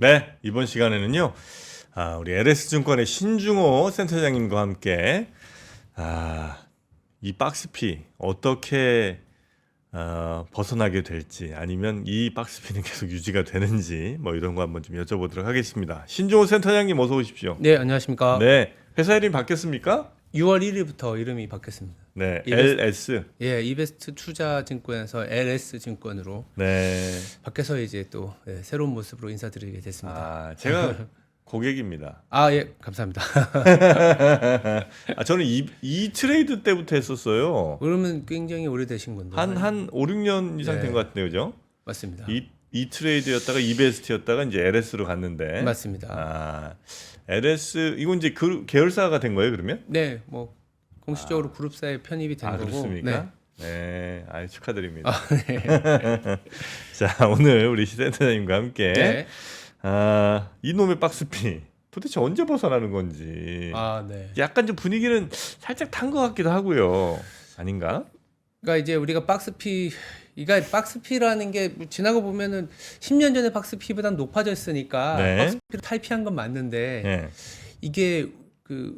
네, 이번 시간에는요, 우리 LS증권의 신중호 센터장님과 함께, 이 박스피 어떻게 벗어나게 될지, 아니면 이 박스피는 계속 유지가 되는지, 뭐 이런 거 한번 좀 여쭤보도록 하겠습니다. 신중호 센터장님 어서 오십시오. 네, 안녕하십니까. 네, 회사 이름이 바뀌었습니까? 6월 1일부터 이름이 바뀌었습니다. 네, 이베스트. LS. 예, 이베스트 투자증권에서 LS 증권으로 네. 바뀌어서 이제 또 새로운 모습으로 인사드리게 됐습니다. 제가 고객입니다. 예, 감사합니다. 저는 이 트레이드 때부터 했었어요. 그러면 굉장히 오래되신 건데. 한 5, 6년 이상 된 네. 것 같은데요, 그죠? 맞습니다. 이 트레이드였다가 이베스트였다가 이제 LS로 갔는데. 맞습니다. LS 이건 이제 그 계열사가 된 거예요, 그러면? 네, 뭐 공식적으로 그룹사에 편입이 된 거고. 그렇습니까? 네. 네, 축하드립니다. 네. 자, 오늘 우리 시센터장님과 함께 네. 이놈의 박스피 도대체 언제 벗어나는 건지. 네. 약간 좀 분위기는 살짝 탄 것 같기도 하고요. 아닌가? 그러니까 이제 우리가 박스피라는 게 지나고 보면은 10년 전에 박스피보다는 높아졌으니까 네. 박스피를 탈피한 건 맞는데 네. 이게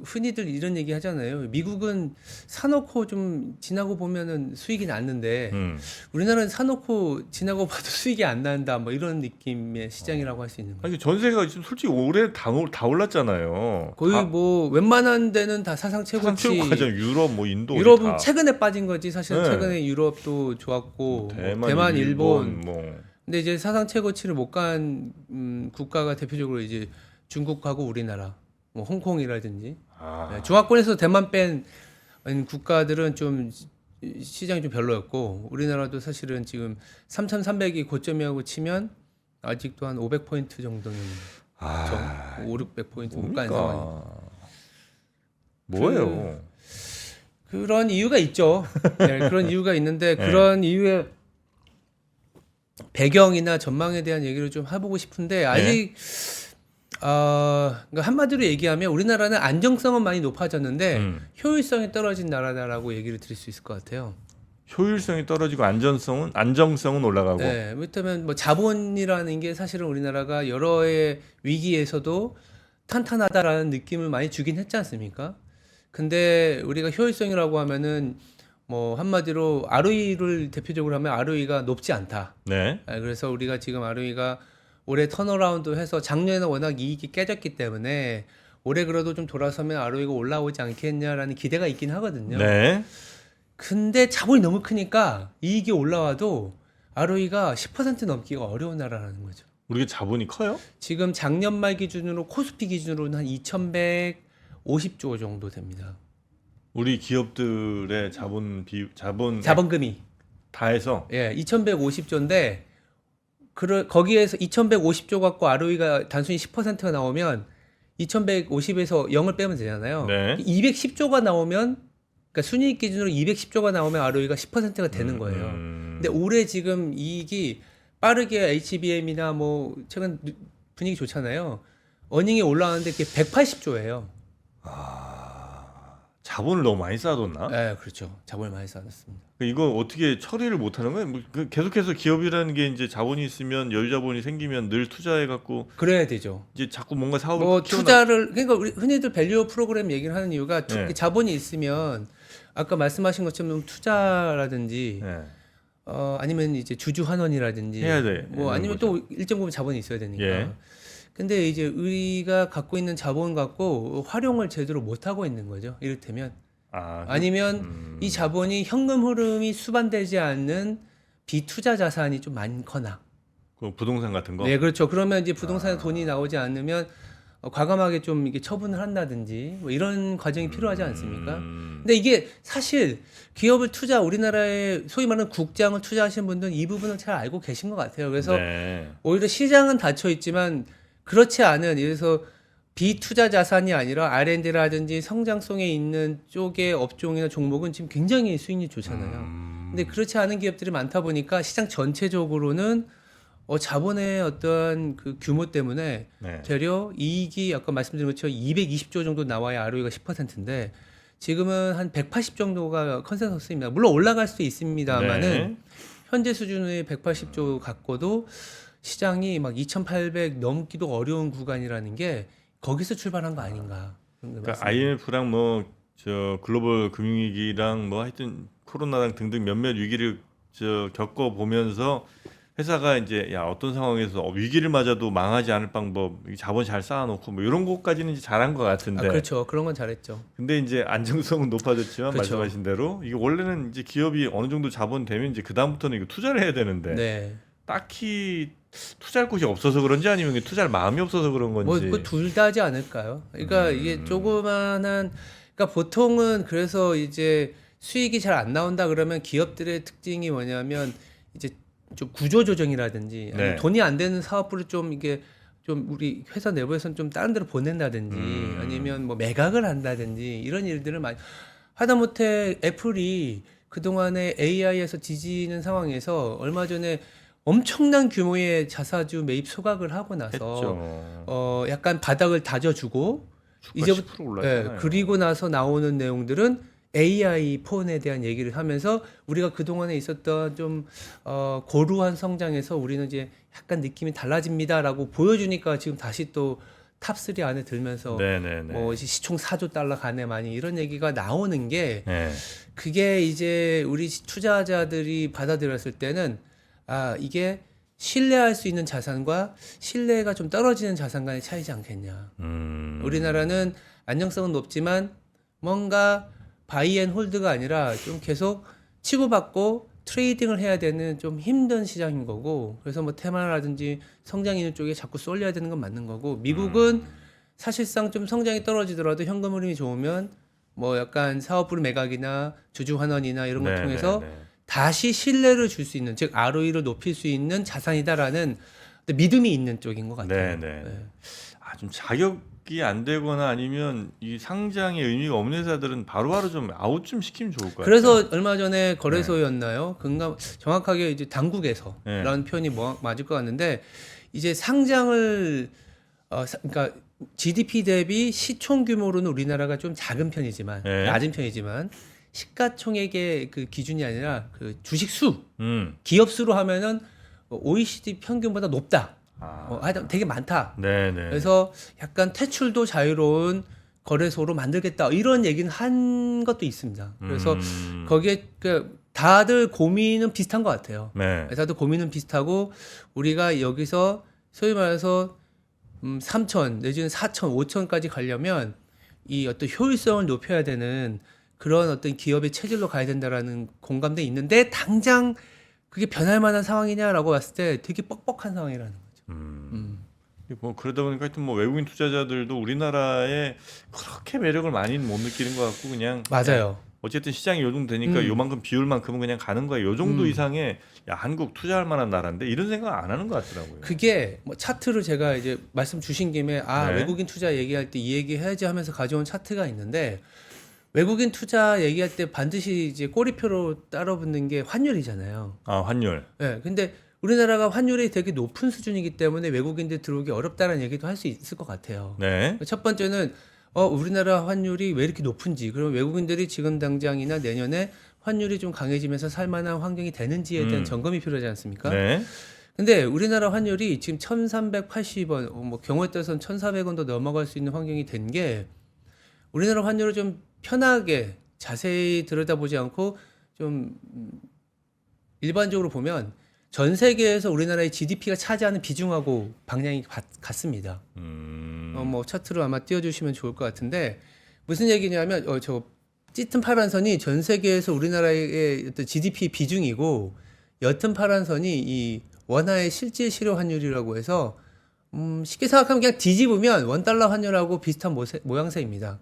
흔히들 이런 얘기 하잖아요. 미국은 사놓고 좀 지나고 보면은 수익이 났는데 우리나라는 사놓고 지나고 봐도 수익이 안 난다. 뭐 이런 느낌의 시장이라고 할 수 있는 거예요. 아니 전세가 지금 솔직히 올해 다 올랐잖아요. 거의 뭐 웬만한 데는 다 사상 최고치. 최고가죠. 유럽, 뭐 인도. 유럽은 다. 최근에 빠진 거지. 사실 네. 최근에 유럽도 좋았고 대만, 일본. 뭐. 근데 이제 사상 최고치를 못 간 국가가 대표적으로 이제 중국하고 우리나라, 뭐 홍콩이라든지 중화권에서 대만 뺀 국가들은 좀 시장이 좀 별로였고 우리나라도 사실은 지금 3,300이 고점이라고 치면 아직도 한 500포인트 정도는 5, 600포인트 못 간 상황이. 뭐예요? 그런 이유가 있죠. 네, 그런 이유가 있는데 그런 이유의 배경이나 전망에 대한 얘기를 좀 해보고 싶은데 아직 그러니까 한마디로 얘기하면 우리나라는 안정성은 많이 높아졌는데 효율성이 떨어진 나라다라고 얘기를 드릴 수 있을 것 같아요. 효율성이 떨어지고 안정성은 올라가고. 네, 그렇다면 뭐 자본이라는 게 사실은 우리나라가 여러의 위기에서도 탄탄하다라는 느낌을 많이 주긴 했지 않습니까? 근데 우리가 효율성이라고 하면은 뭐 한마디로 ROE를 대표적으로 하면 ROE가 높지 않다. 네. 그래서 우리가 지금 ROE가 올해 턴어라운드 해서 작년에는 워낙 이익이 깨졌기 때문에 올해 그래도 좀 돌아서면 ROE가 올라오지 않겠냐라는 기대가 있긴 하거든요. 네. 근데 자본이 너무 크니까 이익이 올라와도 ROE가 10% 넘기가 어려운 나라라는 거죠. 우리가 자본이 커요? 지금 작년 말 기준으로 코스피 기준으로는 한 2,150조 정도 됩니다. 우리 기업들의 자본금이 다 해서 2,150조인데 거기에서 2,150조 갖고 ROE가 단순히 10%가 나오면 2,150에서 0을 빼면 되잖아요. 네. 210조가 나오면 그러니까 순이익 기준으로 210조가 나오면 ROE가 10%가 되는 거예요. 근데 올해 지금 이익이 빠르게 HBM이나 뭐 최근 분위기 좋잖아요. 어닝이 올라왔는데 그게 180조예요. 자본을 너무 많이 쌓아뒀나? 네, 그렇죠. 자본을 많이 쌓았습니다. 이거 어떻게 처리를 못 하는 거예요? 계속해서 기업이라는 게 이제 자본이 있으면 여유자본이 생기면 늘 투자해 갖고 그래야 되죠. 이제 자꾸 뭔가 사업을 뭐 투자를 그러니까 우리 흔히들 밸류 프로그램 얘기를 하는 이유가 자본이 있으면 아까 말씀하신 것처럼 투자라든지 아니면 이제 주주 환원이라든지 해야 돼. 뭐 아니면 또 일정 부분 자본이 있어야 되니까. 예. 근데 이제 우리가 갖고 있는 자본 갖고 활용을 제대로 못 하고 있는 거죠. 이를테면 아니면 이 자본이 현금 흐름이 수반되지 않는 비투자 자산이 좀 많거나. 그 부동산 같은 거. 네, 그렇죠. 그러면 이제 부동산에 돈이 나오지 않으면 과감하게 좀 이게 처분을 한다든지 뭐 이런 과정이 필요하지 않습니까? 근데 이게 사실 기업을 우리나라에 소위 말하는 국장을 투자하시는 분들은 이 부분을 잘 알고 계신 것 같아요. 그래서 오히려 시장은 닫혀 있지만 그렇지 않은 예를 들어서 비투자 자산이 아니라 R&D라든지 성장성에 있는 쪽의 업종이나 종목은 지금 굉장히 수익률이 좋잖아요. 근데 그렇지 않은 기업들이 많다 보니까 시장 전체적으로는 자본의 어떤 그 규모 때문에 되려 이익이 아까 말씀드린 것처럼 220조 정도 나와야 ROE가 10%인데 지금은 한 180 정도가 컨센서스입니다. 물론 올라갈 수도 있습니다만은 현재 수준의 180조 갖고도 시장이 막 2,800 넘기도 어려운 구간이라는 게 거기서 출발한 거 아닌가. 그러니까 IMF랑 뭐 저 글로벌 금융위기랑 뭐 하여튼 코로나랑 등등 몇몇 위기를 겪어 보면서 회사가 이제 야 어떤 상황에서 위기를 맞아도 망하지 않을 방법, 자본 잘 쌓아놓고 뭐 이런 것까지는 이제 잘한 것 같은데. 그렇죠. 그런 건 잘했죠. 근데 이제 안정성은 높아졌지만 그렇죠. 말씀하신 대로 이게 원래는 이제 기업이 어느 정도 자본 되면 이제 그 다음부터는 이거 투자를 해야 되는데 네. 딱히 투자할 곳이 없어서 그런지 아니면 투자할 마음이 없어서 그런 건지. 뭐 둘 다지 않을까요? 그러니까 이게 조그만한 그러니까 보통은 그래서 이제 수익이 잘 안 나온다 그러면 기업들의 특징이 뭐냐면 이제 좀 구조 조정이라든지 아니면 네. 돈이 안 되는 사업부를 좀 이게 좀 우리 회사 내부에서는 좀 다른 데로 보낸다든지 아니면 뭐 매각을 한다든지 이런 일들을 많이 하다못해 애플이 그동안에 AI에서 뒤지는 상황에서 얼마 전에 엄청난 규모의 자사주 매입 소각을 하고 나서 했죠. 약간 바닥을 다져주고 주가 이제부터 10% 올랐잖아요. 그리고 나서 나오는 내용들은 AI 폰에 대한 얘기를 하면서 우리가 그동안에 있었던 좀 고루한 성장에서 우리는 이제 약간 느낌이 달라집니다라고 보여주니까 지금 다시 또 탑3 안에 들면서 네네네. 뭐 이제 시총 4조 달러 가네 많이 이런 얘기가 나오는 게 네. 그게 이제 우리 투자자들이 받아들였을 때는 아 이게 신뢰할 수 있는 자산과 신뢰가 좀 떨어지는 자산 간의 차이지 않겠냐. 우리나라는 안정성은 높지만 뭔가 바이앤홀드가 아니라 좀 계속 치고받고 트레이딩을 해야 되는 좀 힘든 시장인 거고 그래서 뭐 테마라든지 성장 있는 쪽에 자꾸 쏠려야 되는 건 맞는 거고 미국은 사실상 좀 성장이 떨어지더라도 현금 흐름이 좋으면 뭐 약간 사업부를 매각이나 주주 환원이나 이런 걸 통해서 다시 신뢰를 줄 수 있는 즉 ROE를 높일 수 있는 자산이다라는 믿음이 있는 쪽인 것 같아요. 네네. 네. 아, 좀 자격이 안 되거나 아니면 이 상장에 의미가 없는 회사들은 바로바로 좀 아웃 좀 시키면 좋을 것 같아요. 그래서 얼마 전에 거래소였나요? 정확하게 이제 당국에서라는 네. 표현이 맞을 것 같는데 이제 상장을 그러니까 GDP 대비 시총 규모로는 우리나라가 좀 작은 편이지만 네. 낮은 편이지만 시가총액의 그 기준이 아니라 그 주식 수, 기업 수로 하면은 OECD 평균보다 높다. 하여튼 되게 많다. 네네. 그래서 약간 퇴출도 자유로운 거래소로 만들겠다 이런 얘기는 한 것도 있습니다. 그래서 거기에 그 다들 고민은 비슷한 것 같아요. 네. 다들 고민은 비슷하고 우리가 여기서 소위 말해서 3천 내지는 4천, 5천까지 가려면 이 어떤 효율성을 높여야 되는 그런 어떤 기업의 체질로 가야 된다라는 공감대 있는데 당장 그게 변할 만한 상황이냐라고 봤을 때 되게 뻑뻑한 상황이라는 거죠. 뭐 그러다 보니까 하여튼 뭐 외국인 투자자들도 우리나라에 그렇게 매력을 많이는 못 느끼는 것 같고 그냥 맞아요. 어쨌든 시장이 요 정도 되니까 요만큼 비율만큼은 그냥 가는 거야. 요 정도 이상의 야 한국 투자할 만한 나라인데 이런 생각 안 하는 것 같더라고요. 그게 뭐 차트를 제가 이제 말씀 주신 김에 네. 외국인 투자 얘기할 때 이 얘기 해야지 하면서 가져온 차트가 있는데 외국인 투자 얘기할 때 반드시 이제 꼬리표로 따라붙는 게 환율이잖아요. 아 환율. 네, 근데 우리나라가 환율이 되게 높은 수준이기 때문에 외국인들 들어오기 어렵다는 얘기도 할 수 있을 것 같아요. 네. 첫 번째는 우리나라 환율이 왜 이렇게 높은지, 그럼 외국인들이 지금 당장이나 내년에 환율이 좀 강해지면서 살만한 환경이 되는지에 대한 점검이 필요하지 않습니까? 네. 근데 우리나라 환율이 지금 1,380원, 뭐 경우에 따라서는 1,400원도 넘어갈 수 있는 환경이 된 게 우리나라 환율을 좀 편하게 자세히 들여다보지 않고 좀 일반적으로 보면 전 세계에서 우리나라의 GDP가 차지하는 비중하고 방향이 같습니다. 뭐 차트로 아마 띄워주시면 좋을 것 같은데 무슨 얘기냐면 저 짙은 파란 선이 전 세계에서 우리나라의 어떤 GDP 비중이고 옅은 파란 선이 이 원화의 실질 실효 환율이라고 해서 쉽게 생각하면 그냥 뒤집으면 원달러 환율하고 비슷한 모양새입니다.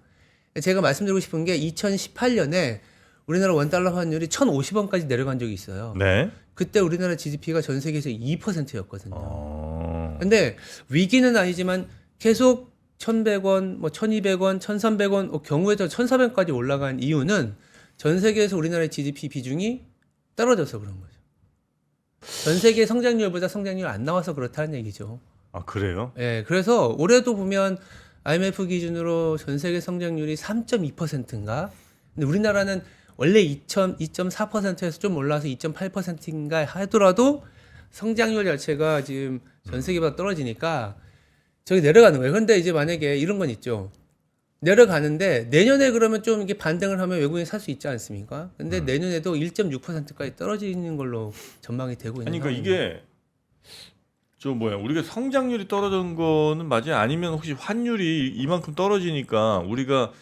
제가 말씀드리고 싶은 게 2018년에 우리나라 원달러 환율이 1,050원까지 내려간 적이 있어요. 네. 그때 우리나라 GDP가 전 세계에서 2%였거든요. 근데 위기는 아니지만 계속 1,100원, 뭐 1,200원, 1,300원, 경우에 따라 1,400원까지 올라간 이유는 전 세계에서 우리나라의 GDP 비중이 떨어져서 그런 거죠. 전 세계 성장률보다 성장률이 안 나와서 그렇다는 얘기죠. 아 그래요? 예, 그래서 올해도 보면 IMF 기준으로 전 세계 성장률이 3.2%인가? 근데 우리나라는 원래 2.4%에서 좀 올라서 2.8%인가 하더라도 성장률 자체가 지금 전 세계보다 떨어지니까 저기 내려가는 거예요. 그런데 이제 만약에 이런 건 있죠. 내려가는데 내년에 그러면 좀 이게 반등을 하면 외국인이 살 수 있지 않습니까? 근데 내년에도 1.6%까지 떨어지는 걸로 전망이 되고 있는 아니 그러니까 상황입니다. 이게 우리가 성장률이 떨어진 거는 맞아요? 아니면 혹시 환율이 이만큼 떨어지니까 우리가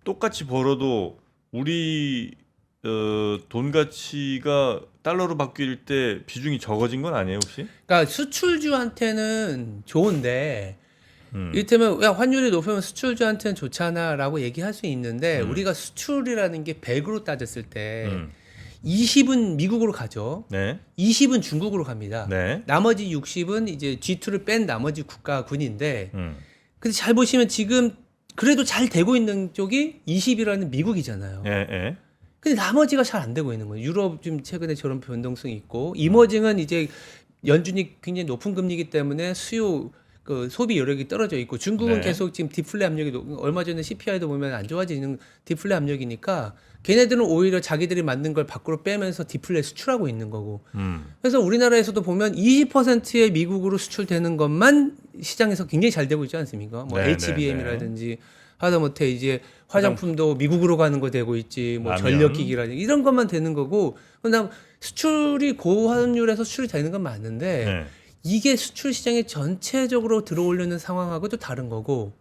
똑같이 벌어도 우리 돈 가치가 달러로 바뀔 때 비중이 적어진 건 아니에요 혹시? 그러니까 수출주한테는 좋은데 이를테면 야 환율이 높으면 수출주한테는 좋잖아라고 얘기할 수 있는데 우리가 수출이라는 게 100으로 따졌을 때 20은 미국으로 가죠. 네. 20은 중국으로 갑니다. 네. 나머지 60은 이제 G2를 뺀 나머지 국가군인데 근데 잘 보시면 지금 그래도 잘 되고 있는 쪽이 20이라는 미국이잖아요. 예, 예. 근데 나머지가 잘 안 되고 있는 거예요. 유럽 좀 최근에 저런 변동성이 있고 이머징은 이제 연준이 굉장히 높은 금리이기 때문에 수요 그 소비 여력이 떨어져 있고 중국은 네. 계속 지금 디플레 압력이 얼마 전에 CPI도 보면 안 좋아지는 디플레 압력이니까 걔네들은 오히려 자기들이 만든 걸 밖으로 빼면서 디플레 수출하고 있는 거고 그래서 우리나라에서도 보면 20%의 미국으로 수출되는 것만 시장에서 굉장히 잘 되고 있지 않습니까? 뭐 네, HBM이라든지 하다못해 이제 화장품도 미국으로 가는 거 되고 있지, 뭐 라면. 전력기기라든지 이런 것만 되는 거고, 그다음 수출이 고환율에서 수출이 되는 건 맞는데 네. 이게 수출 시장에 전체적으로 들어오려는 상황하고도 다른 거고,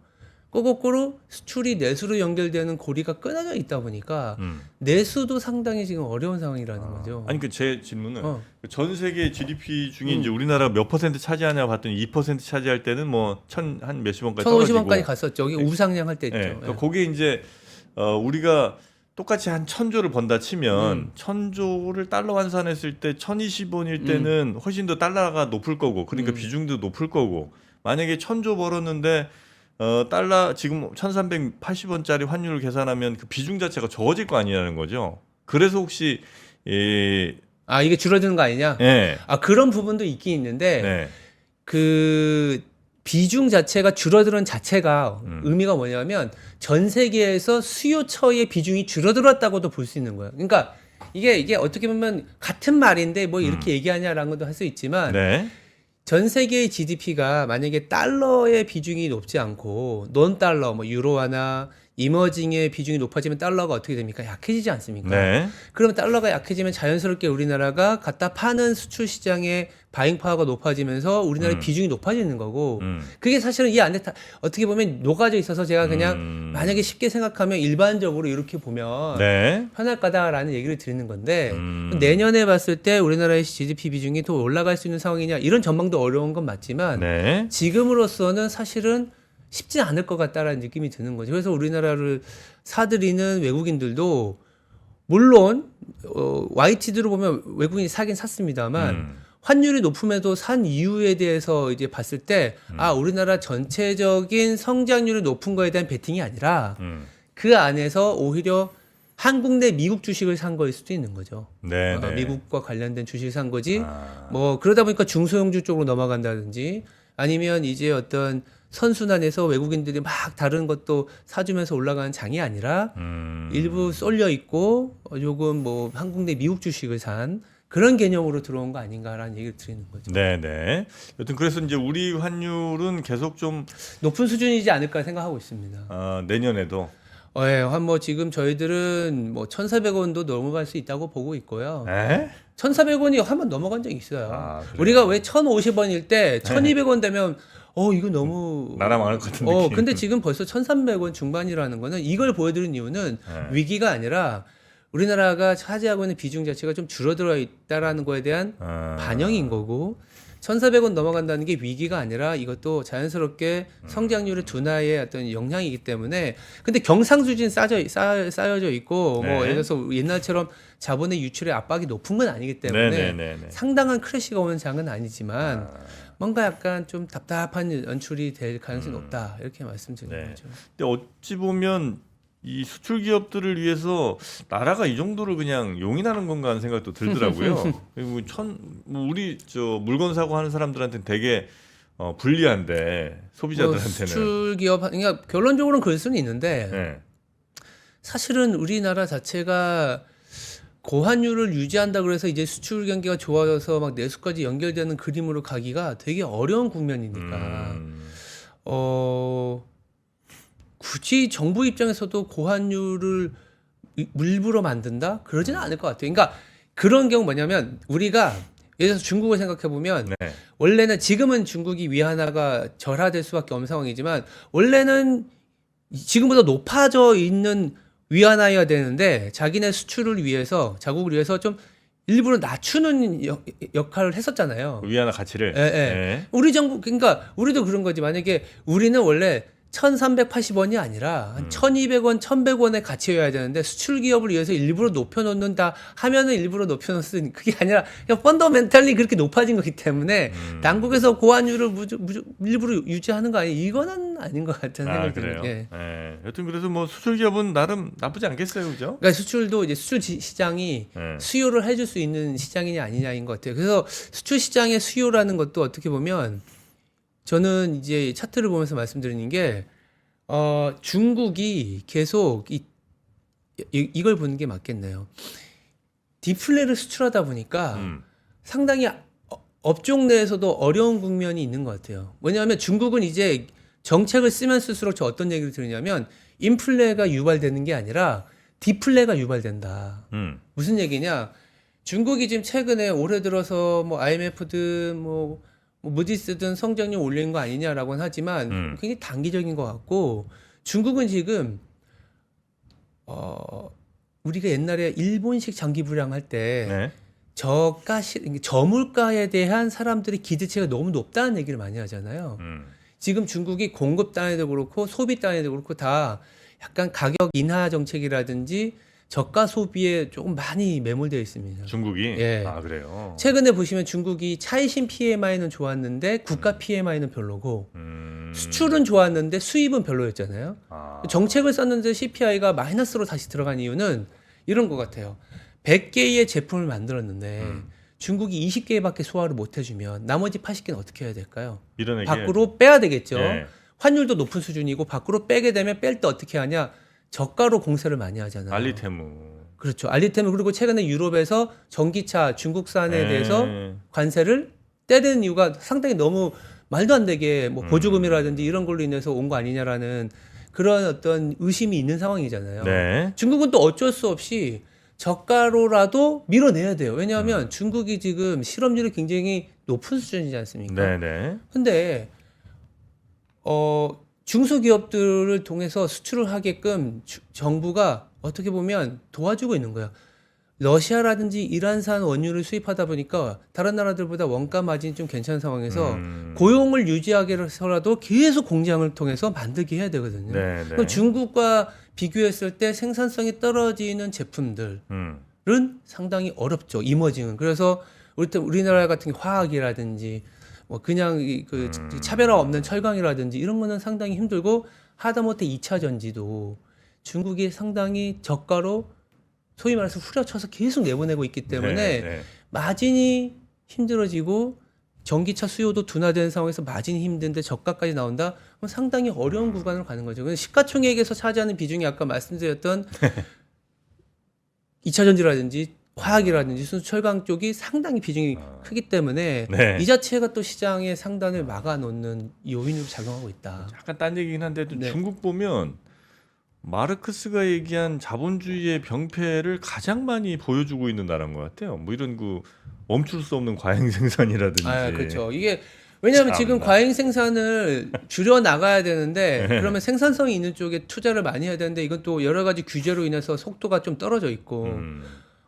거꾸로 수출이 내수로 연결되는 고리가 끊어져 있다 보니까 내수도 상당히 지금 어려운 상황이라는 거죠. 아니 그 제 질문은 어. 전 세계 GDP 중에 이제 우리나라가 몇 퍼센트 차지하냐 봤더니 2% 차지할 때는 뭐 한 몇십 원까지 떨어지고 1,050원까지 갔었죠. 이게 우상향 할 때 있죠. 예. 예. 그러니까 그게 이제 우리가 똑같이 한 1,000조를 번다 치면 1,000조를 달러 환산했을 때 1,020원일 때는 훨씬 더 달러가 높을 거고 그러니까 비중도 높을 거고 만약에 1,000조 벌었는데 달러 지금 1,380원짜리 환율을 계산하면 그 비중 자체가 적어질 거 아니냐는 거죠. 그래서 혹시 아 이게 줄어드는 거 아니냐? 예. 아 그런 부분도 있긴 있는데 네. 그 비중 자체가 줄어드는 자체가 의미가 뭐냐면 전 세계에서 수요처의 비중이 줄어들었다고도 볼 수 있는 거예요. 그러니까 이게 어떻게 보면 같은 말인데 뭐 이렇게 얘기하냐라는 것도 할 수 있지만 네. 전 세계의 GDP가 만약에 달러의 비중이 높지 않고 논 달러 뭐 유로화나 이머징의 비중이 높아지면 달러가 어떻게 됩니까? 약해지지 않습니까? 네. 그러면 달러가 약해지면 자연스럽게 우리나라가 갖다 파는 수출 시장의 바잉 파워가 높아지면서 우리나라의 비중이 높아지는 거고 그게 사실은 이 안에 어떻게 보면 녹아져 있어서 제가 그냥 만약에 쉽게 생각하면 일반적으로 이렇게 보면 네. 편할 거다라는 얘기를 드리는 건데 내년에 봤을 때 우리나라의 GDP 비중이 더 올라갈 수 있는 상황이냐 이런 전망도 어려운 건 맞지만 네. 지금으로서는 사실은 쉽지 않을 것 같다라는 느낌이 드는 거죠. 그래서 우리나라를 사들이는 외국인들도 물론 YTD로 보면 외국인이 사긴 샀습니다만 환율이 높음에도 산 이유에 대해서 이제 봤을 때 아 우리나라 전체적인 성장률이 높은 거에 대한 베팅이 아니라 그 안에서 오히려 한국 내 미국 주식을 산 거일 수도 있는 거죠. 네. 네. 미국과 관련된 주식을 산 거지. 뭐 그러다 보니까 중소형주 쪽으로 넘어간다든지 아니면 이제 어떤 선순환에서 외국인들이 막 다른 것도 사주면서 올라가는 장이 아니라 일부 쏠려 있고 조금 뭐 한국 내 미국 주식을 산 그런 개념으로 들어온 거 아닌가라는 얘기를 드리는 거죠. 네. 여튼 그래서 이제 우리 환율은 계속 좀 높은 수준이지 않을까 생각하고 있습니다. 내년에도 예, 뭐 지금 저희들은 뭐 1,400원도 넘어갈 수 있다고 보고 있고요. 에? 1,400원이 한 번 넘어간 적이 있어요. 그래요? 우리가 왜 1,050원일 때 1,200원 되면 이거 너무 나라 망할 것 같은 느낌. 근데 지금 벌써 1,300원 중반이라는 거는 이걸 보여드린 이유는 위기가 아니라 우리나라가 차지하고 있는 비중 자체가 좀 줄어들어 있다라는 거에 대한 반영인 거고 1,400원 넘어간다는 게 위기가 아니라 이것도 자연스럽게 성장률의 둔화의 어떤 영향이기 때문에 근데 경상수진 쌓여져 있고 네. 뭐 예를 들어서 옛날처럼 자본의 유출의 압박이 높은 건 아니기 때문에 네. 상당한 크래시가 오는 장은 아니지만 뭔가 약간 좀 답답한 연출이 될 가능성이 높다 이렇게 말씀드리는 네. 거죠. 근데 어찌 보면 이 수출 기업들을 위해서 나라가 이 정도를 그냥 용인하는 건가 하는 생각도 들더라고요. 그리고 뭐 우리 물건 사고 하는 사람들한테는 되게 불리한데 소비자들한테는. 수출 기업 그러니까 결론적으로는 그럴 수는 있는데 네. 사실은 우리나라 자체가 고환율을 유지한다 그래서 이제 수출 경기가 좋아져서 막 내수까지 연결되는 그림으로 가기가 되게 어려운 국면이니까 굳이 정부 입장에서도 고환율을 일부러 만든다? 그러지는 않을 것 같아요. 그러니까 그런 경우 뭐냐면 우리가 예를 들어서 중국을 생각해 보면 네. 원래는 지금은 중국이 위안화가 절하될 수밖에 없는 상황이지만 원래는 지금보다 높아져 있는 위안화여야 되는데 자기네 수출을 위해서 자국을 위해서 좀 일부러 낮추는 역할을 했었잖아요. 위안화 가치를. 예, 예. 네. 우리 정부 그러니까 우리도 그런 거지. 만약에 우리는 원래 1,380원이 아니라 한 1,200원, 1,100원의 가치여야 되는데 수출 기업을 위해서 일부러 높여 놓는다 하면은 일부러 높여 놓는 그게 아니라 그냥 펀더멘탈리 그렇게 높아진 거기 때문에 당국에서 고환율을 일부러 유지하는 거 아니에요. 이거는 아닌 것 같다는 생각이 그래요. 들어요. 예. 예. 여튼 그래서 뭐 수출 기업은 나름 나쁘지 않겠어요, 그죠? 그러니까 수출도 이제 수출 시장이 예. 수요를 해줄 수 있는 시장이냐 아니냐인 것 같아요. 그래서 수출 시장의 수요라는 것도 어떻게 보면 저는 이제 차트를 보면서 말씀드리는 게 중국이 계속 이걸 보는 게 맞겠네요. 디플레를 수출하다 보니까 상당히 업종 내에서도 어려운 국면이 있는 것 같아요. 뭐냐면 중국은 이제 정책을 쓰면 쓸수록 저 어떤 얘기를 들으냐면 인플레가 유발되는 게 아니라 디플레가 유발된다. 무슨 얘기냐? 중국이 지금 최근에 올해 들어서 뭐 IMF든 뭐 무디스든 성장률 올린 거 아니냐라고는 하지만 굉장히 단기적인 것 같고 중국은 지금 우리가 옛날에 일본식 장기 불황할 때 네. 저물가에 대한 사람들의 기대치가 너무 높다는 얘기를 많이 하잖아요. 지금 중국이 공급 단에도 그렇고 소비 단에도 그렇고 다 약간 가격 인하 정책이라든지 저가 소비에 조금 많이 매몰되어 있습니다. 중국이. 예. 그래요. 최근에 보시면 중국이 차이신 PMI는 좋았는데 국가 PMI는 별로고 수출은 좋았는데 수입은 별로였잖아요. 정책을 썼는데 CPI가 마이너스로 다시 들어간 이유는 이런 것 같아요. 100개의 제품을 만들었는데 중국이 20개밖에 소화를 못 해주면 나머지 80개는 어떻게 해야 될까요? 밀어내기. 밖으로 빼야 되겠죠. 예. 환율도 높은 수준이고 밖으로 빼게 되면 뺄 때 어떻게 하냐? 저가로 공세를 많이 하잖아요. 알리테무. 그렇죠. 알리테무 그리고 최근에 유럽에서 전기차 중국산에 네. 대해서 관세를 때리는 이유가 상당히 너무 말도 안 되게 뭐 보조금이라든지 이런 걸로 인해서 온 거 아니냐라는 그런 어떤 의심이 있는 상황이잖아요. 네. 중국은 또 어쩔 수 없이 저가로라도 밀어내야 돼요. 왜냐하면 중국이 지금 실업률이 굉장히 높은 수준이지 않습니까? 네네. 근데 중소기업들을 통해서 수출을 하게끔 정부가 어떻게 보면 도와주고 있는 거야. 러시아라든지 이란산 원유를 수입하다 보니까 다른 나라들보다 원가 마진이 좀 괜찮은 상황에서 고용을 유지하기 위해서라도 계속 공장을 통해서 만들게 해야 되거든요. 네네. 그럼 중국과 비교했을 때 생산성이 떨어지는 제품들은 상당히 어렵죠. 이머징은. 그래서 우리나라 같은 화학이라든지 뭐 그냥 그 차별화 없는 철강이라든지 이런 거는 상당히 힘들고 하다못해 2차 전지도 중국이 상당히 저가로 소위 말해서 후려쳐서 계속 내보내고 있기 때문에 네. 마진이 힘들어지고 전기차 수요도 둔화되는 상황에서 마진이 힘든데 저가까지 나온다? 그럼 상당히 어려운 구간으로 가는 거죠. 근데 시가총액에서 차지하는 비중이 아까 말씀드렸던 2차 전지라든지 화학이라든지 순수 철강 쪽이 상당히 비중이 크기 때문에 네. 이 자체가 또 시장의 상단을 막아놓는 요인으로 작용하고 있다. 약간 딴 얘기긴 한데 또 네. 중국 보면 마르크스가 얘기한 자본주의의 병폐를 가장 많이 보여주고 있는 나라인 것 같아요. 뭐 이런 그 멈출 수 없는 과잉 생산이라든지. 그렇죠. 이게 왜냐하면 지금 과잉 생산을 줄여 나가야 되는데 그러면 생산성이 있는 쪽에 투자를 많이 해야 되는데 이건 또 여러 가지 규제로 인해서 속도가 좀 떨어져 있고.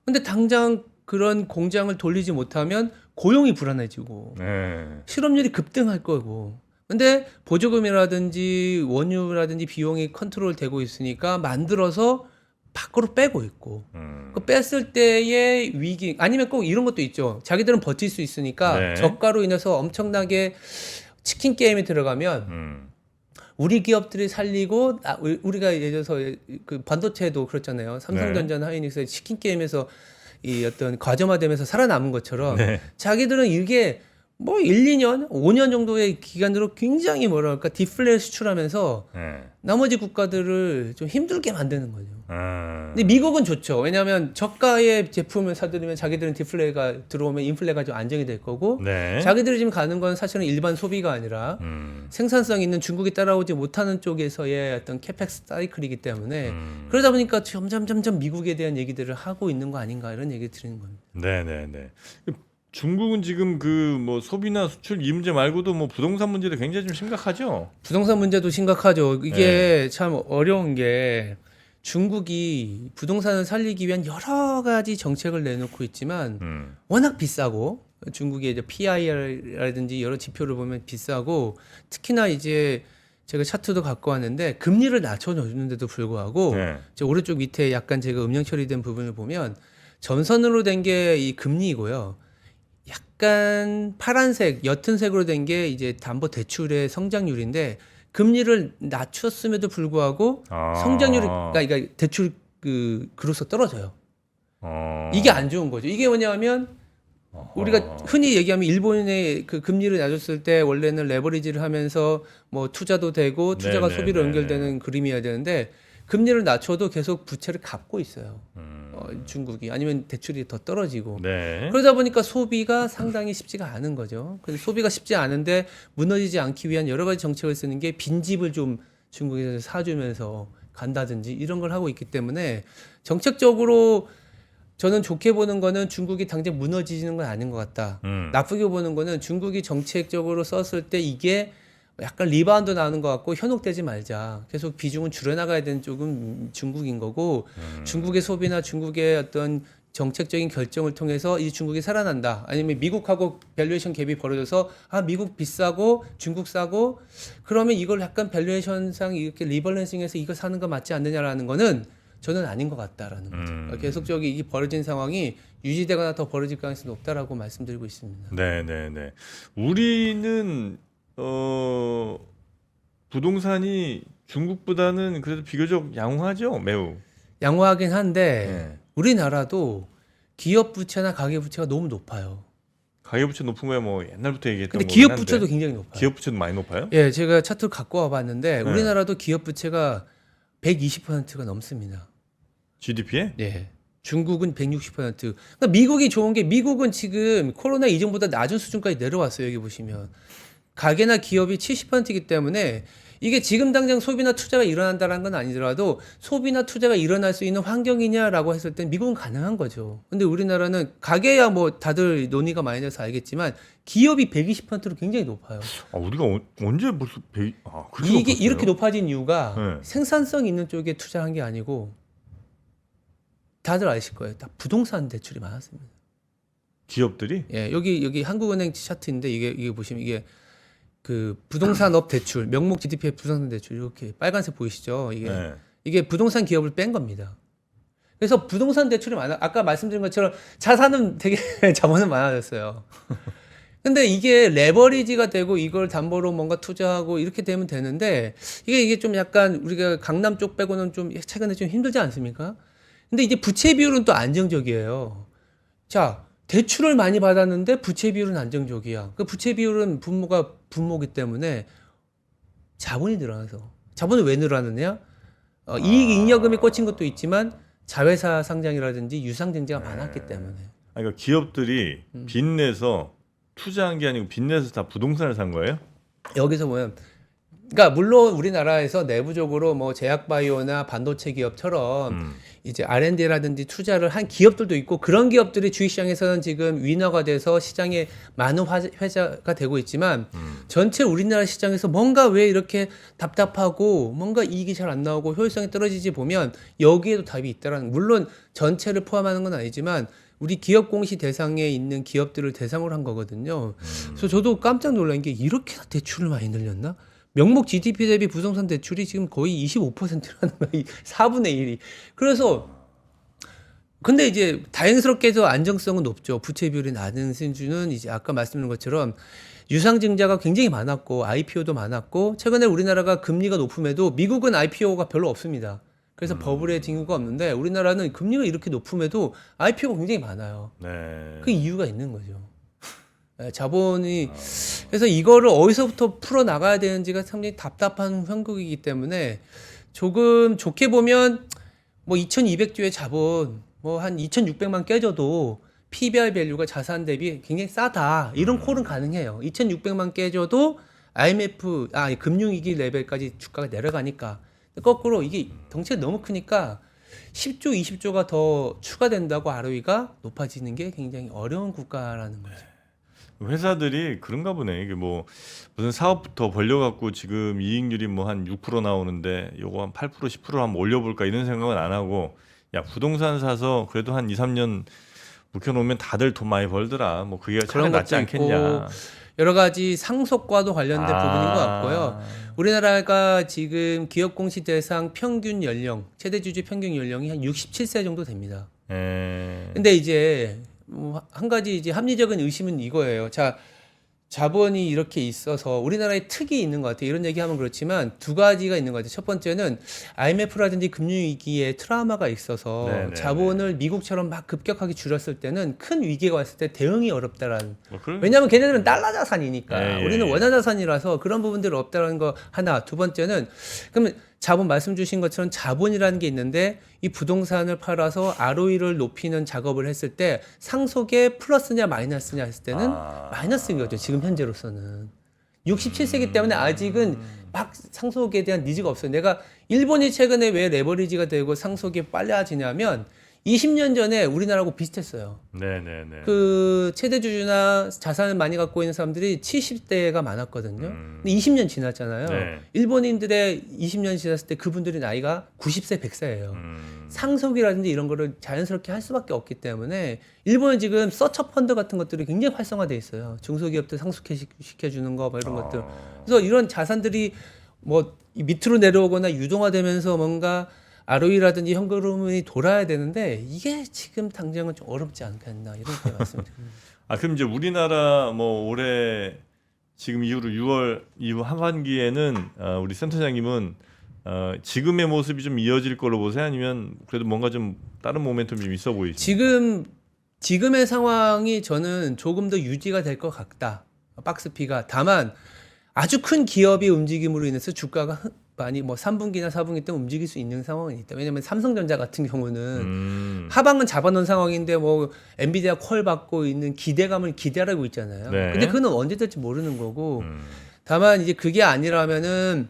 근데 당장 그런 공장을 돌리지 못하면 고용이 불안해지고 네. 실업률이 급등할 거고. 근데 보조금이라든지 원유라든지 비용이 컨트롤 되고 있으니까 만들어서 밖으로 빼고 있고. 그 뺐을 때의 위기 아니면 꼭 이런 것도 있죠. 자기들은 버틸 수 있으니까 네. 저가로 인해서 엄청나게 치킨 게임에 들어가면 우리 기업들이 살리고 우리가 예를 들어서 그 반도체도 그렇잖아요. 삼성전자나 하이닉스의 치킨 게임에서 이 어떤 과점화되면서 살아남은 것처럼 네. 자기들은 이게 뭐 1, 2년, 5년 정도의 기간으로 굉장히 뭐랄까 디플레를 수출하면서 네. 나머지 국가들을 좀 힘들게 만드는 거죠. 근데 미국은 좋죠. 왜냐하면 저가의 제품을 사들이면 자기들은 디플레가 들어오면 인플레가 좀 안정이 될 거고 네. 자기들이 지금 가는 건 사실은 일반 소비가 아니라 생산성 있는 중국이 따라오지 못하는 쪽에서의 어떤 캐펙스 사이클이기 때문에 그러다 보니까 점점 미국에 대한 얘기들을 하고 있는 거 아닌가 이런 얘기 드리는 겁니다. 네네네. 중국은 지금 그 뭐 소비나 수출 이 문제 말고도 뭐 부동산 문제도 굉장히 좀 심각하죠. 부동산 문제도 심각하죠. 이게 참 어려운 게 중국이 부동산을 살리기 위한 여러 가지 정책을 내놓고 있지만 워낙 비싸고 중국의 이제 PIR라든지 여러 지표를 보면 비싸고 특히나 이제 제가 차트도 갖고 왔는데 금리를 낮춰주는데도 불구하고 네. 저 오른쪽 밑에 약간 제가 음영 처리된 부분을 보면 점선으로 된 게 이 금리이고요. 약간 파란색, 옅은 색으로 된 게 이제 담보 대출의 성장률인데 금리를 낮췄음에도 불구하고 성장률이 그러니까 대출 그로서 떨어져요. 이게 안 좋은 거죠. 이게 뭐냐면 우리가 흔히 얘기하면 일본의 그 금리를 낮췄을 때 원래는 레버리지를 하면서 뭐 투자도 되고 투자가 네네네네. 소비로 연결되는 그림이어야 되는데 금리를 낮춰도 계속 부채를 갚고 있어요. 중국이 아니면 대출이 더 떨어지고 네. 그러다 보니까 소비가 상당히 쉽지가 않은 거죠. 그래서 소비가 쉽지 않은데 무너지지 않기 위한 여러 가지 정책을 쓰는 게 빈집을 좀 중국에서 사주면서 간다든지 이런 걸 하고 있기 때문에 정책적으로 저는 좋게 보는 거는 중국이 당장 무너지는 건 아닌 것 같다. 나쁘게 보는 거는 중국이 정책적으로 썼을 때 이게 약간 리바운드 나는 것 같고 현혹되지 말자. 계속 비중은 줄여나가야 되는 쪽은 중국인 거고 중국의 소비나 중국의 어떤 정책적인 결정을 통해서 이 중국이 살아난다. 아니면 미국하고 밸류에이션 갭이 벌어져서 아 미국 비싸고 중국 싸고 그러면 이걸 약간 밸류에이션상 이렇게 리밸런싱해서 이거 사는 거 맞지 않느냐라는 거는 저는 아닌 것 같다라는 거죠. 계속적인 이 벌어진 상황이 유지되거나 더 벌어질 가능성이 높다라고 말씀드리고 있습니다. 네네네. 우리는 부동산이 중국보다는 그래도 비교적 양호하죠, 매우. 양호하긴 한데 네. 우리나라도 기업 부채나 가계 부채가 너무 높아요. 가계부채 높은 거야 뭐 옛날부터 얘기했던 근데 거긴 기업 한데. 부채도 굉장히 높아요. 기업 부채도 많이 높아요? 예, 제가 차트를 갖고 와봤는데 네. 우리나라도 기업 부채가 120%가 넘습니다. GDP에? 예. 중국은 160%. 그러니까 미국이 좋은 게 미국은 지금 코로나 이전보다 낮은 수준까지 내려왔어요. 여기 보시면. 가계나 기업이 70%이기 때문에 이게 지금 당장 소비나 투자가 일어난다는 건 아니더라도 소비나 투자가 일어날 수 있는 환경이냐라고 했을 때 미국은 가능한 거죠. 근데 우리나라는 가계야 뭐 다들 논의가 많이 돼서 알겠지만 기업이 120%로 굉장히 높아요. 아, 우리가 언제 벌써 그렇게 이게 높았어요? 이렇게 높아진 이유가 네. 생산성 있는 쪽에 투자한 게 아니고 다들 아실 거예요. 다 부동산 대출이 많았습니다. 기업들이? 예, 여기 한국은행 차트인데 이게 보시면 이게 그 부동산업 대출, 명목 GDP의 부동산 대출 이렇게 빨간색 보이시죠? 네. 이게 부동산 기업을 뺀 겁니다. 그래서 부동산 대출이 많아. 아까 말씀드린 것처럼 자산은 되게 자본은 많아졌어요. 근데 이게 레버리지가 되고 이걸 담보로 뭔가 투자하고 이렇게 되면 되는데 이게 좀 약간 우리가 강남 쪽 빼고는 좀 최근에 좀 힘들지 않습니까? 근데 이제 부채 비율은 또 안정적이에요. 자, 대출을 많이 받았는데 부채 비율은 안정적이야. 그 부채 비율은 분모가 분모기 때문에 자본이 늘어나서. 자본이 왜 늘어나느냐? 이익 잉여금이 꽂힌 것도 있지만 자회사 상장이라든지 유상증자가 많았기 때문에. 그러니까 기업들이 빚내서 투자한 게 아니고 빚내서 다 부동산을 산 거예요? 여기서 보면 그러니까 물론 우리나라에서 내부적으로 뭐 제약바이오나 반도체 기업처럼 이제 R&D라든지 투자를 한 기업들도 있고 그런 기업들이 주식시장에서는 지금 위너가 돼서 시장에 많은 회자가 되고 있지만 전체 우리나라 시장에서 뭔가 왜 이렇게 답답하고 뭔가 이익이 잘 안 나오고 효율성이 떨어지지 보면 여기에도 답이 있다라는 물론 전체를 포함하는 건 아니지만 우리 기업 공시 대상에 있는 기업들을 대상으로 한 거거든요. 그래서 저도 깜짝 놀란 게 이렇게 대출을 많이 늘렸나? 명목 GDP 대비 부동산 대출이 지금 거의 25%라는 거예요. 4분의 1이. 그래서 근데 이제 다행스럽게 해서 안정성은 높죠. 부채 비율이 낮은 수준은 이제 아까 말씀드린 것처럼 유상증자가 굉장히 많았고 IPO도 많았고 최근에 우리나라가 금리가 높음에도 미국은 IPO가 별로 없습니다. 그래서 버블의 징후가 없는데 우리나라는 금리가 이렇게 높음에도 IPO가 굉장히 많아요. 네. 그 이유가 있는 거죠. 자본이 그래서 이거를 어디서부터 풀어 나가야 되는지가 상당히 답답한 형국이기 때문에 조금 좋게 보면 뭐 2,200조의 자본 뭐 한 2,600만 깨져도 PBR 밸류가 자산 대비 굉장히 싸다. 이런 콜은 가능해요. 2,600만 깨져도 IMF 금융위기 레벨까지 주가가 내려가니까 거꾸로 이게 덩치가 너무 크니까 10조, 20조가 더 추가된다고 ROE가 높아지는 게 굉장히 어려운 국가라는 거죠. 회사들이 그런가 보네. 이게 뭐 무슨 사업부터 벌려갖고 지금 이익률이 뭐 한 6% 나오는데 요거 한 8% 10% 한번 올려볼까 이런 생각은 안 하고 야 부동산 사서 그래도 한 2, 3년 묵혀놓으면 다들 돈 많이 벌더라. 뭐 그게 차라리 그런 낫지 것도 않겠냐. 있고 여러 가지 상속과도 관련된 부분인 것 같고요. 우리나라가 지금 기업 공시 대상 평균 연령, 최대 주주 평균 연령이 한 67세 정도 됩니다. 근데 이제 뭐 한 가지 이제 합리적인 의심은 이거예요. 자, 자본이 이렇게 있어서 우리나라에 특이 있는 것 같아요. 이런 얘기하면 그렇지만 두 가지가 있는 것 같아요. 첫 번째는 IMF라든지 금융위기에 트라우마가 있어서 네네네. 자본을 미국처럼 막 급격하게 줄였을 때는 큰 위기가 왔을 때 대응이 어렵다라는. 뭐 그런 왜냐하면 걔네들은 달러 자산이니까 예, 예, 우리는 예. 원화 자산이라서 그런 부분들이 없다는 거 하나. 두 번째는 그러면 자본 말씀 주신 것처럼 자본이라는 게 있는데 이 부동산을 팔아서 ROE를 높이는 작업을 했을 때 상속에 플러스냐 마이너스냐 했을 때는 마이너스인 거죠. 지금 현재로서는 67세기 때문에 아직은 막 상속에 대한 니즈가 없어요. 내가 일본이 최근에 왜 레버리지가 되고 상속이 빨라지냐면 20년 전에 우리나라하고 비슷했어요. 네네네. 그 최대 주주나 자산을 많이 갖고 있는 사람들이 70대가 많았거든요. 근데 20년 지났잖아요. 네. 일본인들의 20년 지났을 때 그분들이 나이가 90세, 100세예요. 상속이라든지 이런 거를 자연스럽게 할 수밖에 없기 때문에 일본은 지금 서처 펀드 같은 것들이 굉장히 활성화돼 있어요. 중소기업들 상속시켜주는 거 뭐 이런 것들. 그래서 이런 자산들이 뭐 밑으로 내려오거나 유동화되면서 뭔가 ROE라든지 현금흐름이 돌아야 되는데 이게 지금 당장은 좀 어렵지 않겠나 이렇게 말씀드립니다. 그럼 이제 우리나라 뭐 올해 지금 이후로 6월 이후 하반기에는 우리 센터장님은 지금의 모습이 좀 이어질 걸로 보세요? 아니면 그래도 뭔가 좀 다른 모멘텀이 좀 있어 보이시죠? 지금의 상황이 저는 조금 더 유지가 될 것 같다. 박스피가 다만 아주 큰 기업의 움직임으로 인해서 주가가 많이 뭐 3분기나 4분기 때 움직일 수 있는 상황이 있다. 왜냐하면 삼성전자 같은 경우는 하방은 잡아놓은 상황인데 뭐 엔비디아 콜 받고 있는 기대감을 기대하고 있잖아요. 네. 근데 그건 언제 될지 모르는 거고. 다만 이제 그게 아니라면은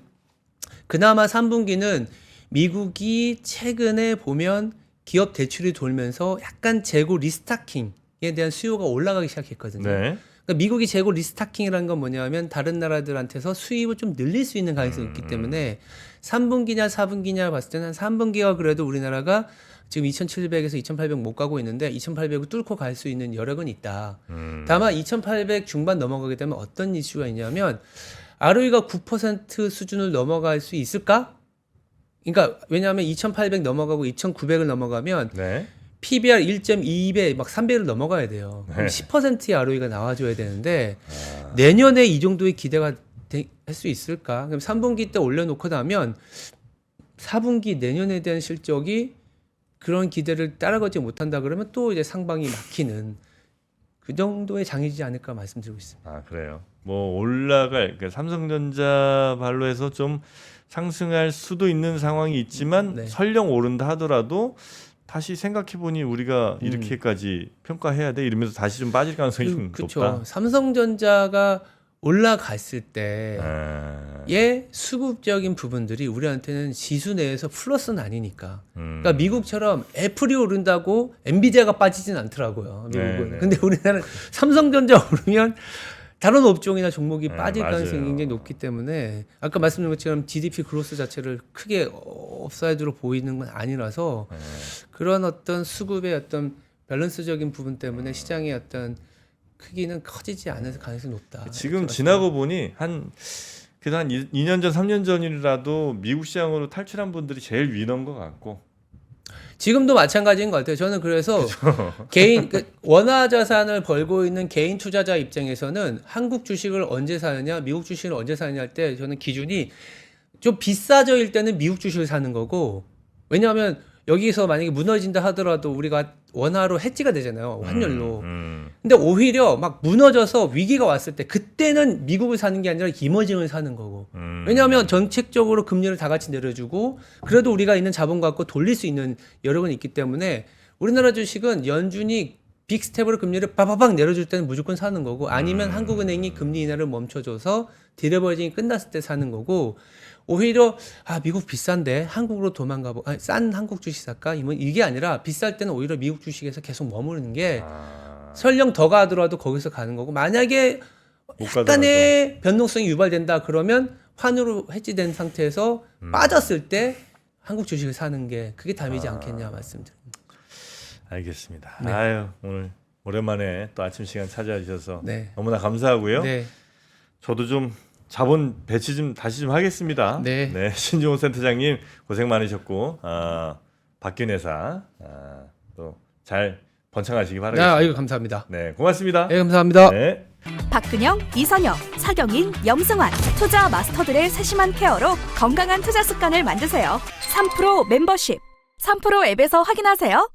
그나마 3분기는 미국이 최근에 보면 기업 대출이 돌면서 약간 재고 리스타킹에 대한 수요가 올라가기 시작했거든요. 네. 그러니까 미국이 재고 리스타킹이라는 건 뭐냐면 다른 나라들한테서 수입을 좀 늘릴 수 있는 가능성이 있기 때문에 3분기냐 4분기냐 봤을 때는 한 3분기가 그래도 우리나라가 지금 2,700에서 2,800 못 가고 있는데 2,800을 뚫고 갈 수 있는 여력은 있다. 다만 2,800 중반 넘어가게 되면 어떤 이슈가 있냐면 ROE가 9% 수준을 넘어갈 수 있을까? 그러니까 왜냐하면 2,800 넘어가고 2,900을 넘어가면 네. PBR 1.2배 막 3배를 넘어가야 돼요. 그럼 네. 10%의 ROE가 나와줘야 되는데 내년에 이 정도의 기대가 할 수 있을까? 그럼 3분기 때 올려놓고 나면 4분기 내년에 대한 실적이 그런 기대를 따라가지 못한다 그러면 또 이제 상방이 막히는 그 정도의 장이지 않을까 말씀드리고 있습니다. 그래요. 뭐 올라갈 그러니까 삼성전자 발로 해서 좀 상승할 수도 있는 상황이 있지만 네. 설령 오른다 하더라도 다시 생각해 보니 우리가 이렇게까지 평가해야 돼 이러면서 다시 좀 빠질 가능성이 좀 그렇죠. 높다. 삼성전자가 올라갔을 때의 아, 수급적인 부분들이 우리한테는 지수 내에서 플러스는 아니니까. 음. 그러니까 미국처럼 애플이 오른다고 엔비디아가 빠지진 않더라고요. 미국은. 네. 근데 우리나라는 삼성전자 오르면 다른 업종이나 종목이 네, 빠질 맞아요. 가능성이 굉장히 높기 때문에 아까 말씀드린 것처럼 GDP 그로스 자체를 크게 업사이드로 보이는 건 아니라서 네. 그런 어떤 수급의 어떤 밸런스적인 부분 때문에 시장의 어떤 크기는 커지지 않을 가능성이 높다. 지금 이렇게 지나고 보니 그래도 한 2년 전, 3년 전이라도 미국 시장으로 탈출한 분들이 제일 위너인 것 같고. 지금도 마찬가지인 것 같아요. 저는 그래서 개인 원화 자산을 벌고 있는 개인 투자자 입장에서는 한국 주식을 언제 사느냐, 미국 주식을 언제 사느냐 할 때 저는 기준이 좀 비싸져일 때는 미국 주식을 사는 거고 왜냐하면 여기서 만약에 무너진다 하더라도 우리가 원화로 해지가 되잖아요. 환율로. 음. 근데 오히려 막 무너져서 위기가 왔을 때 그때는 미국을 사는 게 아니라 이머징을 사는 거고. 왜냐하면 정책적으로 금리를 다 같이 내려주고 그래도 우리가 있는 자본 갖고 돌릴 수 있는 여력은 있기 때문에 우리나라 주식은 연준이 빅스텝으로 금리를 빠바박 내려줄 때는 무조건 사는 거고 아니면 한국은행이 금리 인하를 멈춰줘서 디레버징이 끝났을 때 사는 거고 오히려 미국 비싼데 한국으로 싼 한국 주식 살까? 이게 아니라 비쌀 때는 오히려 미국 주식에서 계속 머무르는 게 설령 더 가더라도 거기서 가는 거고 만약에 못 약간의 변동성이 유발된다 그러면 환으로 해지된 상태에서 빠졌을 때 한국 주식을 사는 게 그게 답이지 않겠냐 말씀드립니다. 알겠습니다. 네. 아유 오늘 오랜만에 또 아침 시간 찾아와 주셔서 네. 너무나 감사하고요. 네. 저도 좀 자본 배치 좀 다시 좀 하겠습니다. 네. 신종호 센터장님 고생 많으셨고 바뀐 회사 또 잘 번창하시기 바라겠습니다. 아이고 감사합니다. 네, 고맙습니다. 네, 감사합니다. 네. 박근영, 이선영, 서경인, 염승환 투자 마스터들의 세심한 케어로 건강한 투자 습관을 만드세요. 3프로 멤버십 3프로 앱에서 확인하세요.